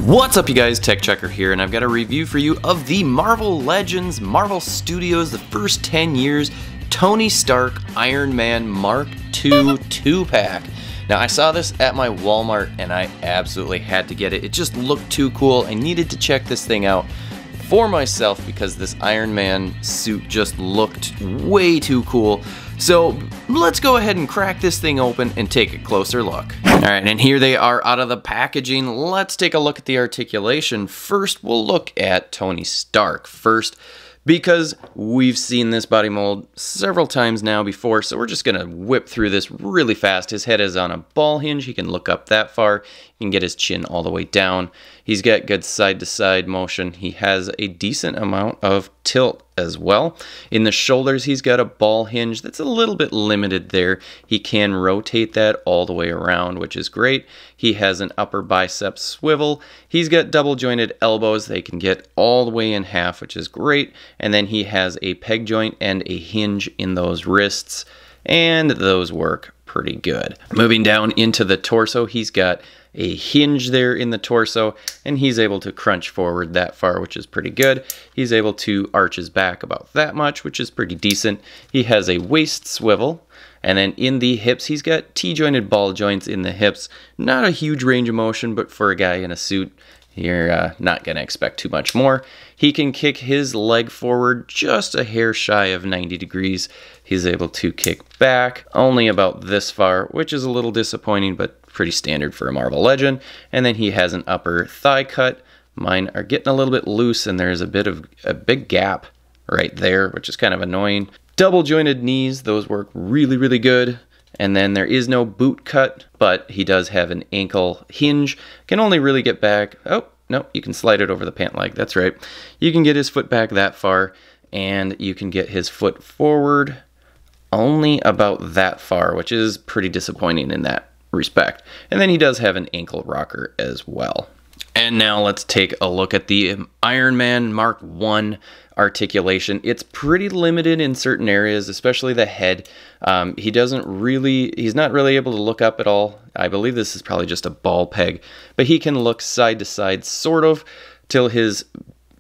What's up, you guys? TechChucker here, and I've got a review for you of the Marvel Legends, Marvel Studios, the first 10 years, Tony Stark Iron Man Mark II 2-pack. Now, I saw this at my Walmart, and I absolutely had to get it. It just looked too cool. I needed to check this thing out for myself because this Iron Man suit just looked way too cool. So let's go ahead and crack this thing open and take a closer look. Alright, and here they are out of the packaging. Let's take a look at the articulation. First, we'll look at Tony Stark first, because we've seen this body mold several times now before, so we're just going to whip through this really fast. His head is on a ball hinge. He can look up that far. He can get his chin all the way down. He's got good side-to-side motion. He has a decent amount of tilt as well. In the shoulders, he's got a ball hinge that's a little bit limited there. He can rotate that all the way around, which is great. He has an upper bicep swivel. He's got double-jointed elbows. They can get all the way in half, which is great. And then he has a peg joint and a hinge in those wrists, and those work pretty good. Moving down into the torso, he's got a hinge there in the torso, and he's able to crunch forward that far, which is pretty good. He's able to arch his back about that much, which is pretty decent. He has a waist swivel, and then in the hips, he's got T-jointed ball joints in the hips. Not a huge range of motion, but for a guy in a suit, you're not going to expect too much more. He can kick his leg forward just a hair shy of 90 degrees. He's able to kick back only about this far, which is a little disappointing, but pretty standard for a Marvel Legend. And then he has an upper thigh cut. Mine are getting a little bit loose, and there's a big gap right there, which is kind of annoying. Double jointed knees, those work really, really good. And then there is no boot cut, but he does have an ankle hinge. Can only really get back, oh, no, you can slide it over the pant leg, that's right. You can get his foot back that far, and you can get his foot forward only about that far, which is pretty disappointing in that respect. And then he does have an ankle rocker as well. And now let's take a look at the Iron Man Mark I articulation. It's pretty limited in certain areas, especially the head. He's not really able to look up at all. I believe this is probably just a ball peg, but he can look side to side sort of till his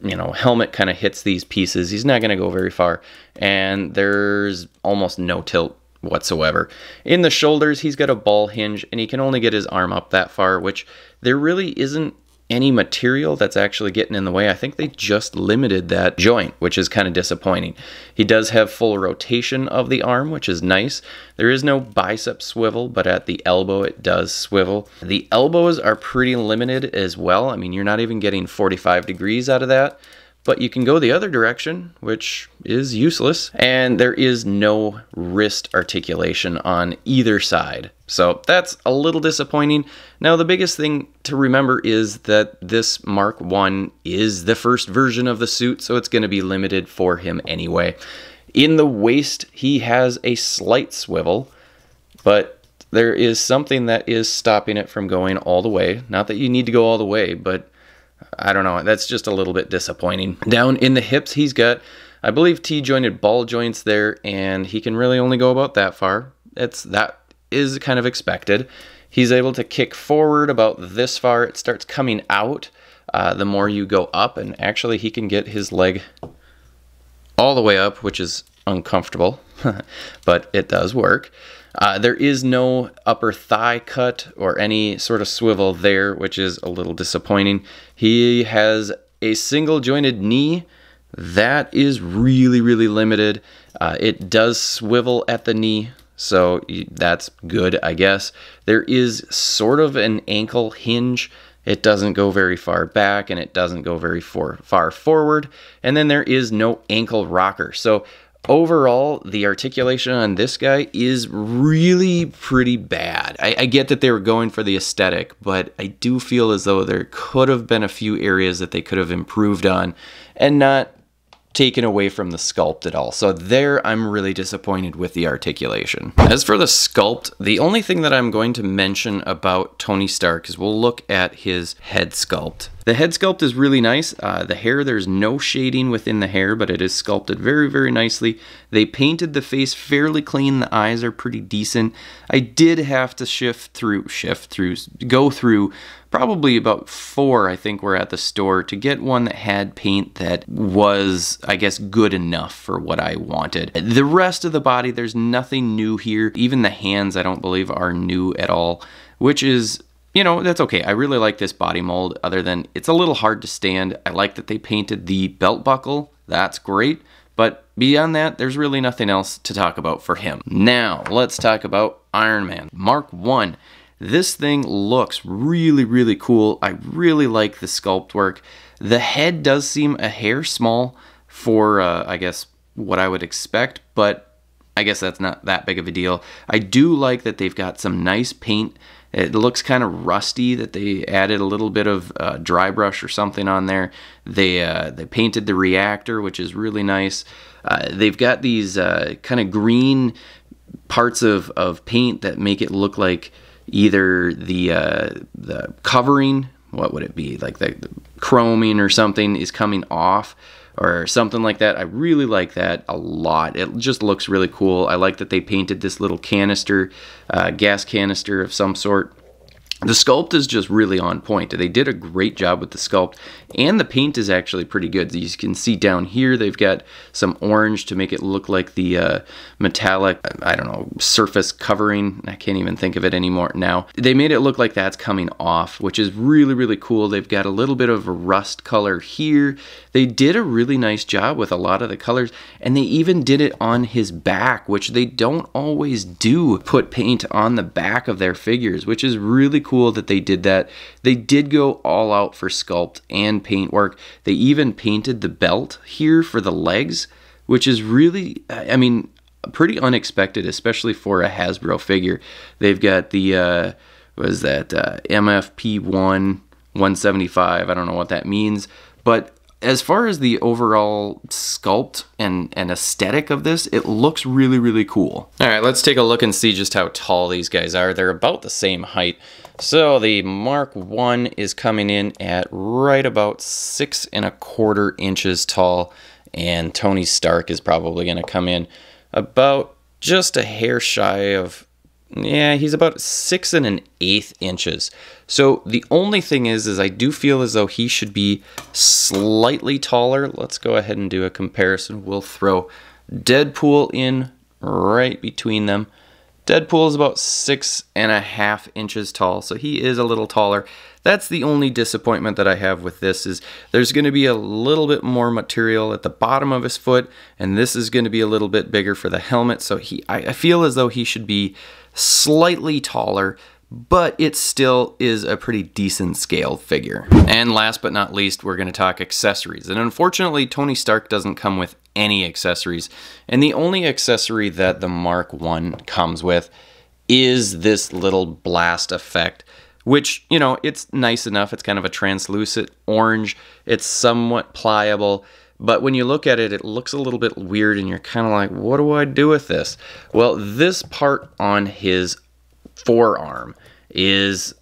helmet kind of hits these pieces. He's not going to go very far, and there's almost no tilt whatsoever. In the shoulders, he's got a ball hinge, and he can only get his arm up that far, which there really isn't any material that's actually getting in the way. I think they just limited that joint, which is kind of disappointing. He does have full rotation of the arm, which is nice. There is no bicep swivel, but at the elbow it does swivel. The elbows are pretty limited as well. I mean, you're not even getting 45 degrees out of that, but you can go the other direction, which is useless. And there is no wrist articulation on either side. So that's a little disappointing. Now, the biggest thing to remember is that this Mark I is the first version of the suit, so it's going to be limited for him anyway. In the waist, he has a slight swivel, but there is something that is stopping it from going all the way. Not that you need to go all the way, but I don't know, that's just a little bit disappointing. Down in the hips, he's got, I believe, T-jointed ball joints there, and he can really only go about that far. That is kind of expected. He's able to kick forward about this far. It starts coming out the more you go up, and actually he can get his leg all the way up, which is uncomfortable, but it does work. There is no upper thigh cut or any sort of swivel there, which is a little disappointing. He has a single jointed knee. That is really, really limited. It does swivel at the knee, so that's good, I guess. There is sort of an ankle hinge. It doesn't go very far back, and it doesn't go very far forward. And then there is no ankle rocker. So overall, the articulation on this guy is really pretty bad. I get that they were going for the aesthetic, but I do feel as though there could have been a few areas that they could have improved on and not taken away from the sculpt at all. So there, I'm really disappointed with the articulation. As for the sculpt, the only thing that I'm going to mention about Tony Stark is we'll look at his head sculpt. The head sculpt is really nice. The hair, there's no shading within the hair, but it is sculpted very, very nicely. They painted the face fairly clean. The eyes are pretty decent. I did have to go through probably about 4, I think, were at the store to get one that had paint that was, I guess, good enough for what I wanted. The rest of the body, there's nothing new here. Even the hands, I don't believe, are new at all, which is, you know, that's okay. I really like this body mold, other than it's a little hard to stand. I like that they painted the belt buckle. That's great. But beyond that, there's really nothing else to talk about for him. Now, let's talk about Iron Man Mark 1. This thing looks really, really cool. I really like the sculpt work. The head does seem a hair small for, I guess, what I would expect, but I guess that's not that big of a deal. I do like that they've got some nice paint. It looks kind of rusty, that they added a little bit of dry brush or something on there. They painted the reactor, which is really nice. They've got these kind of green parts of paint that make it look like either the covering, what would it be, like the chroming or something is coming off, or something like that. I really like that a lot. It just looks really cool. I like that they painted this little canister, gas canister of some sort. The sculpt is just really on point. They did a great job with the sculpt, and the paint is actually pretty good. As you can see down here, they've got some orange to make it look like the metallic, I don't know, surface covering. I can't even think of it anymore now. They made it look like that's coming off, which is really, really cool. They've got a little bit of a rust color here. They did a really nice job with a lot of the colors, and they even did it on his back, which they don't always do, put paint on the back of their figures, which is really cool that they did that. They did go all out for sculpt and paint work. They even painted the belt here for the legs, which is really, I mean, pretty unexpected, especially for a Hasbro figure. They've got the, what is that, MFP1 175. I don't know what that means, but as far as the overall sculpt and aesthetic of this, it looks really, really cool. All right, let's take a look and see just how tall these guys are. They're about the same height. So the Mark 1 is coming in at right about 6¼ inches tall, and Tony Stark is probably going to come in about just a hair shy of, yeah, he's about 6 1/8 inches. So the only thing is I do feel as though he should be slightly taller. Let's go ahead and do a comparison. We'll throw Deadpool in right between them. Deadpool is about 6½ inches tall, so he is a little taller. That's the only disappointment that I have with this, is there's going to be a little bit more material at the bottom of his foot, and this is going to be a little bit bigger for the helmet, so I feel as though he should be slightly taller, but it still is a pretty decent scale figure. And last but not least, we're going to talk accessories. And unfortunately, Tony Stark doesn't come with any accessories. And the only accessory that the Mark 1 comes with is this little blast effect, which, you know, it's nice enough. It's kind of a translucent orange. It's somewhat pliable. But when you look at it, it looks a little bit weird, and you're kind of like, what do I do with this? Well, this part on his forearm is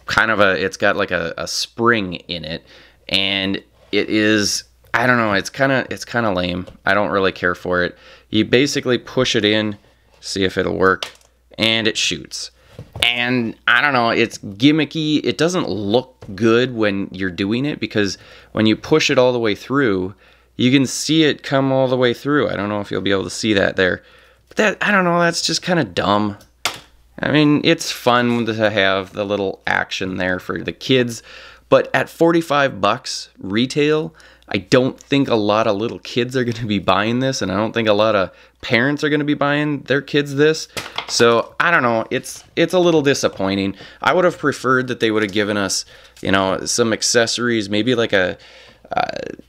kind of it's got like a spring in it, and it is, I don't know, it's kind of lame. I don't really care for it. You basically push it in, see if it'll work, and it shoots. And I don't know, it's gimmicky. It doesn't look good when you're doing it, because when you push it all the way through, you can see it come all the way through. I don't know if you'll be able to see that there. But that, I don't know, that's just kind of dumb. I mean, it's fun to have the little action there for the kids, but at $45 retail, I don't think a lot of little kids are going to be buying this, and I don't think a lot of parents are going to be buying their kids this. So I don't know, it's a little disappointing. I would have preferred that they would have given us, you know, some accessories, maybe like a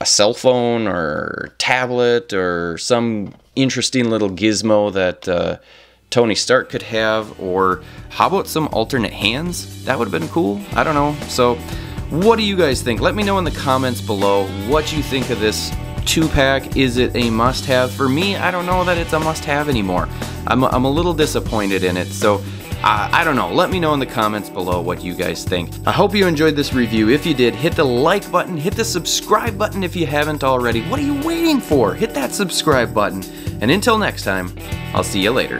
cell phone or tablet or some interesting little gizmo that Tony Stark could have, or how about some alternate hands? That would have been cool. I don't know. So what do you guys think? Let me know in the comments below what you think of this 2-pack. Is it a must-have? For me, I don't know that it's a must-have anymore. I'm a little disappointed in it. So I don't know. Let me know in the comments below what you guys think. I hope you enjoyed this review. If you did, hit the like button, hit the subscribe button if you haven't already. What are you waiting for? Hit that subscribe button. And until next time, I'll see you later.